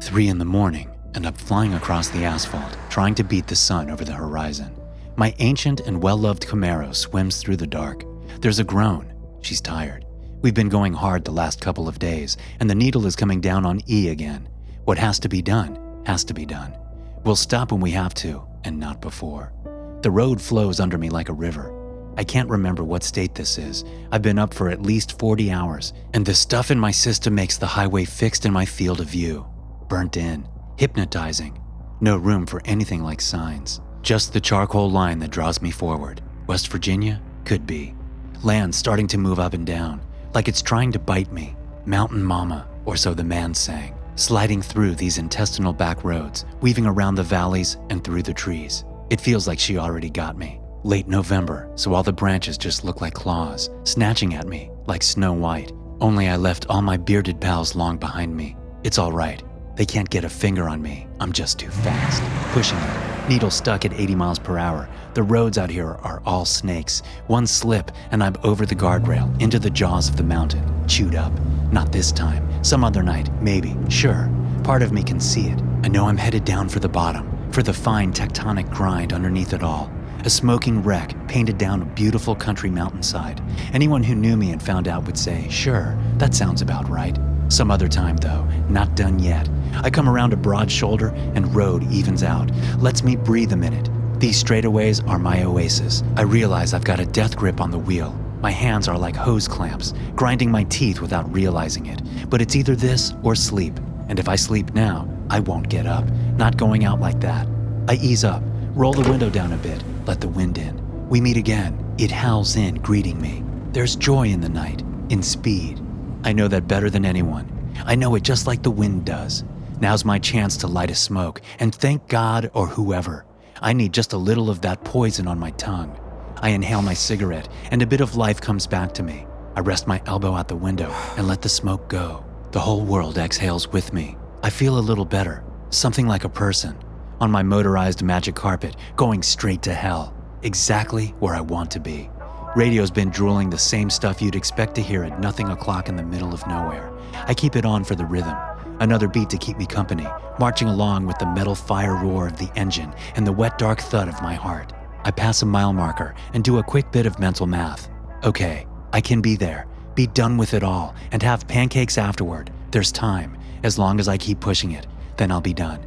3 in the morning, and I'm flying across the asphalt, trying to beat the sun over the horizon. My ancient and well-loved Camaro swims through the dark. There's a groan. She's tired. We've been going hard the last couple of days, and the needle is coming down on E again. What has to be done, has to be done. We'll stop when we have to, and not before. The road flows under me like a river. I can't remember what state this is. I've been up for at least 40 hours, and the stuff in my system makes the highway fixed in my field of view. Burnt in, hypnotizing. No room for anything like signs. Just the charcoal line that draws me forward. West Virginia? Could be. Land starting to move up and down, like it's trying to bite me. Mountain Mama, or so the man sang, sliding through these intestinal back roads, weaving around the valleys and through the trees. It feels like she already got me. Late November, so all the branches just look like claws, snatching at me like Snow White. Only I left all my bearded pals long behind me. It's all right. They can't get a finger on me. I'm just too fast. Pushing it. Needle stuck at 80 miles per hour. The roads out here are all snakes. One slip and I'm over the guardrail, into the jaws of the mountain, chewed up. Not this time. Some other night, maybe. Sure. Part of me can see it. I know I'm headed down for the bottom, for the fine tectonic grind underneath it all. A smoking wreck painted down a beautiful country mountainside. Anyone who knew me and found out would say, sure, that sounds about right. Some other time though, not done yet. I come around a broad shoulder and road evens out, lets me breathe a minute. These straightaways are my oasis. I realize I've got a death grip on the wheel. My hands are like hose clamps, grinding my teeth without realizing it. But it's either this or sleep. And if I sleep now, I won't get up. Not going out like that. I ease up, roll the window down a bit, let the wind in. We meet again. It howls in, greeting me. There's joy in the night, in speed. I know that better than anyone. I know it just like the wind does. Now's my chance to light a smoke, and thank God or whoever. I need just a little of that poison on my tongue. I inhale my cigarette, and a bit of life comes back to me. I rest my elbow out the window and let the smoke go. The whole world exhales with me. I feel a little better, something like a person. On my motorized magic carpet, going straight to hell. Exactly where I want to be. Radio's been drooling the same stuff you'd expect to hear at nothing o'clock in the middle of nowhere. I keep it on for the rhythm. Another beat to keep me company, marching along with the metal fire roar of the engine and the wet dark thud of my heart. I pass a mile marker and do a quick bit of mental math. Okay, I can be there, be done with it all, and have pancakes afterward. There's time. As long as I keep pushing it, then I'll be done.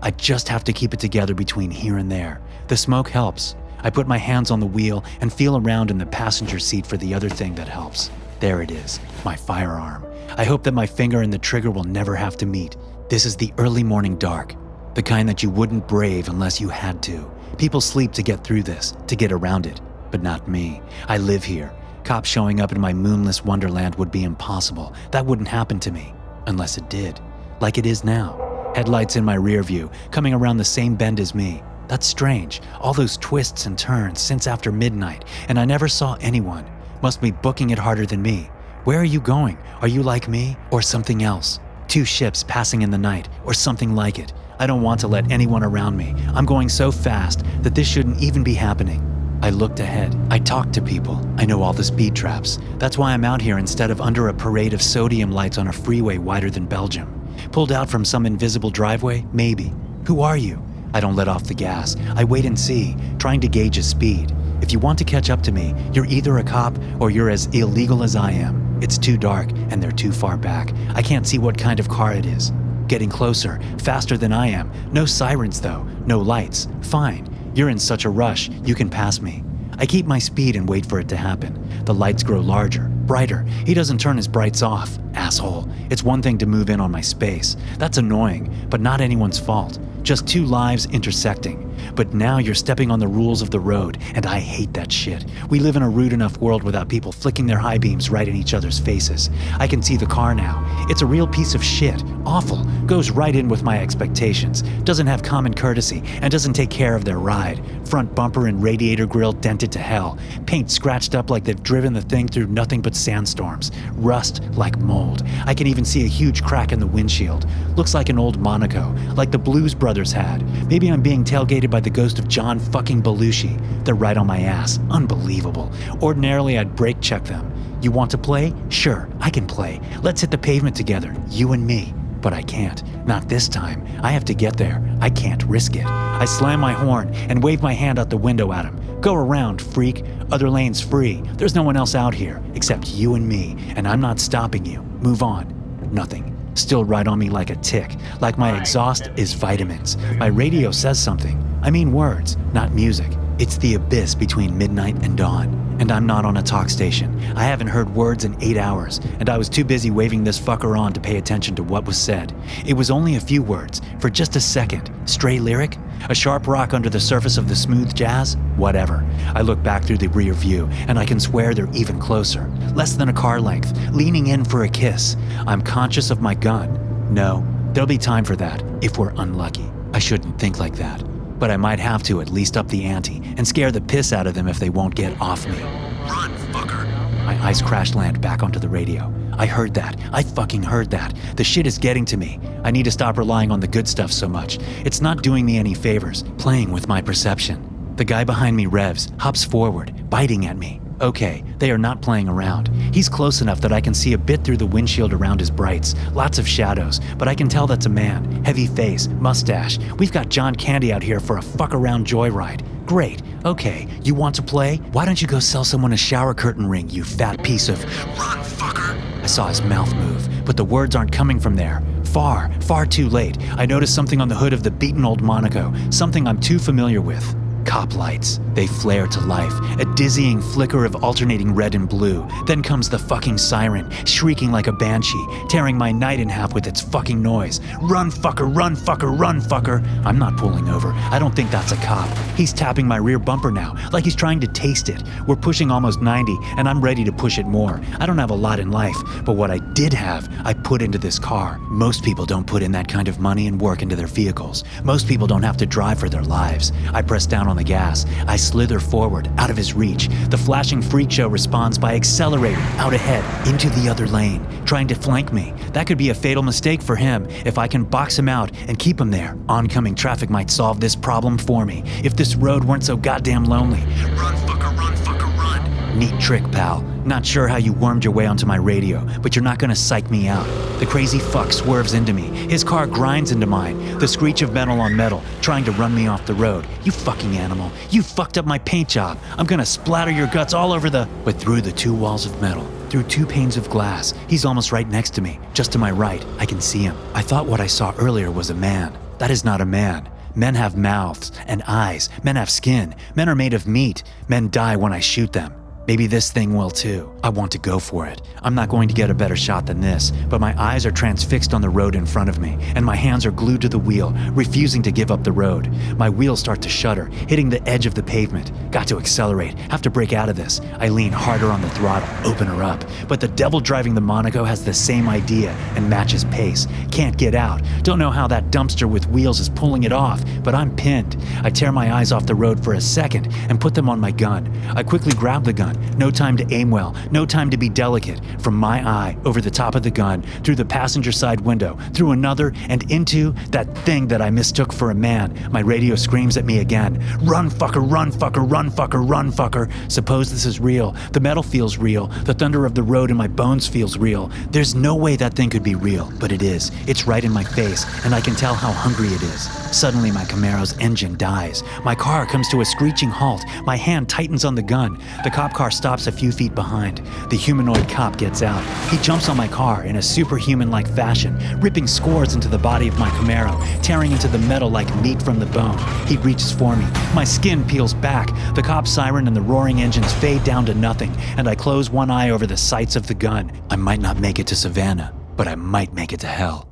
I just have to keep it together between here and there. The smoke helps. I put my hands on the wheel and feel around in the passenger seat for the other thing that helps. There it is, my firearm. I hope that my finger and the trigger will never have to meet. This is the early morning dark, the kind that you wouldn't brave unless you had to. People sleep to get through this, to get around it, but not me. I live here. Cops showing up in my moonless wonderland would be impossible. That wouldn't happen to me, unless it did, like it is now. Headlights in my rear view, coming around the same bend as me. That's strange, all those twists and turns since after midnight, and I never saw anyone. Must be booking it harder than me. Where are you going? Are you like me, or something else? 2 ships passing in the night, or something like it. I don't want to let anyone around me. I'm going so fast that this shouldn't even be happening. I looked ahead. I talked to people. I know all the speed traps. That's why I'm out here instead of under a parade of sodium lights on a freeway wider than Belgium. Pulled out from some invisible driveway? Maybe. Who are you? I don't let off the gas. I wait and see, trying to gauge his speed. If you want to catch up to me, you're either a cop or you're as illegal as I am. It's too dark and they're too far back. I can't see what kind of car it is. Getting closer, faster than I am. No sirens though, no lights. Fine, you're in such a rush, you can pass me. I keep my speed and wait for it to happen. The lights grow larger, brighter. He doesn't turn his brights off, asshole. It's one thing to move in on my space. That's annoying, but not anyone's fault. Just 2 lives intersecting. But now you're stepping on the rules of the road, and I hate that shit. We live in a rude enough world without people flicking their high beams right in each other's faces. I can see the car now. It's a real piece of shit. Awful. Goes right in with my expectations. Doesn't have common courtesy, and doesn't take care of their ride. Front bumper and radiator grille dented to hell. Paint scratched up like they've driven the thing through nothing but sandstorms. Rust like mold. I can even see a huge crack in the windshield. Looks like an old Monaco, like the Blues Brothers had. Maybe I'm being tailgated by the ghost of John fucking Belushi. They're right on my ass. Unbelievable. Ordinarily, I'd brake check them. You want to play? Sure, I can play. Let's hit the pavement together, you and me. But I can't. Not this time. I have to get there. I can't risk it. I slam my horn and wave my hand out the window at him. Go around, freak. Other lanes free. There's no one else out here except you and me, and I'm not stopping you. Move on. Nothing. Still right on me like a tick, like my exhaust is vitamins. My radio says something. I mean words, not music. It's the abyss between midnight and dawn. And I'm not on a talk station. I haven't heard words in 8 hours, and I was too busy waving this fucker on to pay attention to what was said. It was only a few words, for just a second. Stray lyric? A sharp rock under the surface of the smooth jazz? Whatever. I look back through the rear view, and I can swear they're even closer. Less than a car length, leaning in for a kiss. I'm conscious of my gun. No, there'll be time for that, if we're unlucky. I shouldn't think like that. But I might have to at least up the ante and scare the piss out of them if they won't get off me. Run, fucker. My eyes crash land back onto the radio. I heard that. I fucking heard that. The shit is getting to me. I need to stop relying on the good stuff so much. It's not doing me any favors, playing with my perception. The guy behind me revs, hops forward, biting at me. Okay, they are not playing around. He's close enough that I can see a bit through the windshield around his brights. Lots of shadows, but I can tell that's a man. Heavy face, mustache. We've got John Candy out here for a fuck-around joyride. Great. Okay, you want to play? Why don't you go sell someone a shower curtain ring, you fat piece of... Run, fucker! I saw his mouth move, but the words aren't coming from there. Far too late. I noticed something on the hood of the beaten old Monaco, something I'm too familiar with. Cop lights. They flare to life, a dizzying flicker of alternating red and blue. Then comes the fucking siren, shrieking like a banshee, tearing my night in half with its fucking noise. Run, fucker, run, fucker, run, fucker. I'm not pulling over. I don't think that's a cop. He's tapping my rear bumper now, like he's trying to taste it. We're pushing almost 90, and I'm ready to push it more. I don't have a lot in life, but what I did have, I put into this car. Most people don't put in that kind of money and work into their vehicles. Most people don't have to drive for their lives. I press down on the gas. I slither forward, out of his reach. The flashing freak show responds by accelerating out ahead, into the other lane, trying to flank me. That could be a fatal mistake for him. If I can box him out and keep him there, oncoming traffic might solve this problem for me. If this road weren't so goddamn lonely. Run, fucker, run, fucker, run. Neat trick, pal. Not sure how you wormed your way onto my radio, but you're not gonna psych me out. The crazy fuck swerves into me. His car grinds into mine. The screech of metal on metal, trying to run me off the road. You fucking animal. You fucked up my paint job. I'm gonna splatter your guts all over the... But through the 2 walls of metal, through 2 panes of glass, he's almost right next to me. Just to my right, I can see him. I thought what I saw earlier was a man. That is not a man. Men have mouths and eyes. Men have skin. Men are made of meat. Men die when I shoot them. Maybe this thing will too. I want to go for it. I'm not going to get a better shot than this, but my eyes are transfixed on the road in front of me, and my hands are glued to the wheel, refusing to give up the road. My wheels start to shudder, hitting the edge of the pavement. Got to accelerate, have to break out of this. I lean harder on the throttle, open her up. But the devil driving the Monaco has the same idea and matches pace. Can't get out. Don't know how that dumpster with wheels is pulling it off, but I'm pinned. I tear my eyes off the road for a second and put them on my gun. I quickly grab the gun. No time to aim well, no time to be delicate. From my eye, over the top of the gun, through the passenger side window, through another, and into that thing that I mistook for a man. My radio screams at me again. Run, fucker, run, fucker, run, fucker, run, fucker. Suppose this is real. The metal feels real. The thunder of the road in my bones feels real. There's no way that thing could be real, but it is. It's right in my face, and I can tell how hungry it is. Suddenly, my Camaro's engine dies. My car comes to a screeching halt. My hand tightens on the gun. The cop car stops a few feet behind. The humanoid cop gets out. He jumps on my car in a superhuman-like fashion, ripping scores into the body of my Camaro, tearing into the metal like meat from the bone. He reaches for me. My skin peels back. The cop's siren and the roaring engines fade down to nothing, and I close one eye over the sights of the gun. I might not make it to Savannah, but I might make it to hell.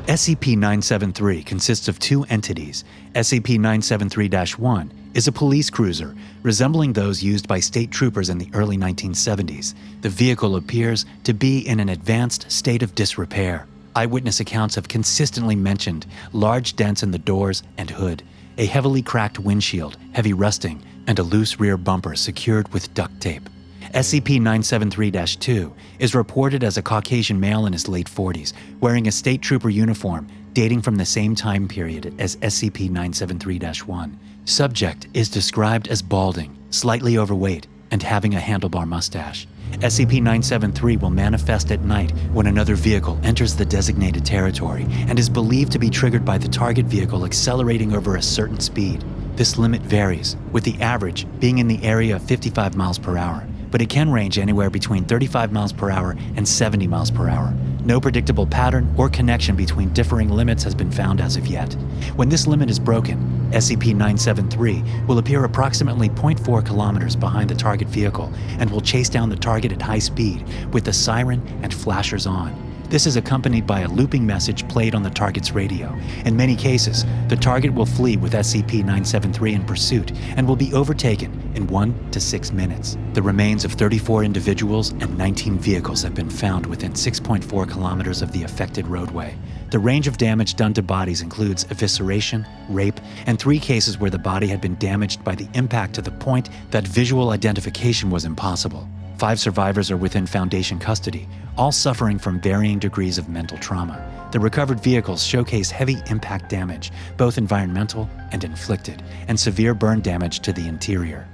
SCP-973 consists of 2 entities. SCP-973-1 is a police cruiser, resembling those used by state troopers in the early 1970s. The vehicle appears to be in an advanced state of disrepair. Eyewitness accounts have consistently mentioned large dents in the doors and hood, a heavily cracked windshield, heavy rusting, and a loose rear bumper secured with duct tape. SCP-973-2 is reported as a Caucasian male in his late 40s, wearing a state trooper uniform dating from the same time period as SCP-973-1. Subject is described as balding, slightly overweight, and having a handlebar mustache. SCP-973 will manifest at night when another vehicle enters the designated territory and is believed to be triggered by the target vehicle accelerating over a certain speed. This limit varies, with the average being in the area of 55 miles per hour, but it can range anywhere between 35 miles per hour and 70 miles per hour. No predictable pattern or connection between differing limits has been found as of yet. When this limit is broken, SCP-973 will appear approximately 0.4 kilometers behind the target vehicle and will chase down the target at high speed with the siren and flashers on. This is accompanied by a looping message played on the target's radio. In many cases, the target will flee with SCP-973 in pursuit and will be overtaken in 1 to 6 minutes. The remains of 34 individuals and 19 vehicles have been found within 6.4 kilometers of the affected roadway. The range of damage done to bodies includes evisceration, rape, and 3 cases where the body had been damaged by the impact to the point that visual identification was impossible. 5 survivors are within Foundation custody, all suffering from varying degrees of mental trauma. The recovered vehicles showcase heavy impact damage, both environmental and inflicted, and severe burn damage to the interior.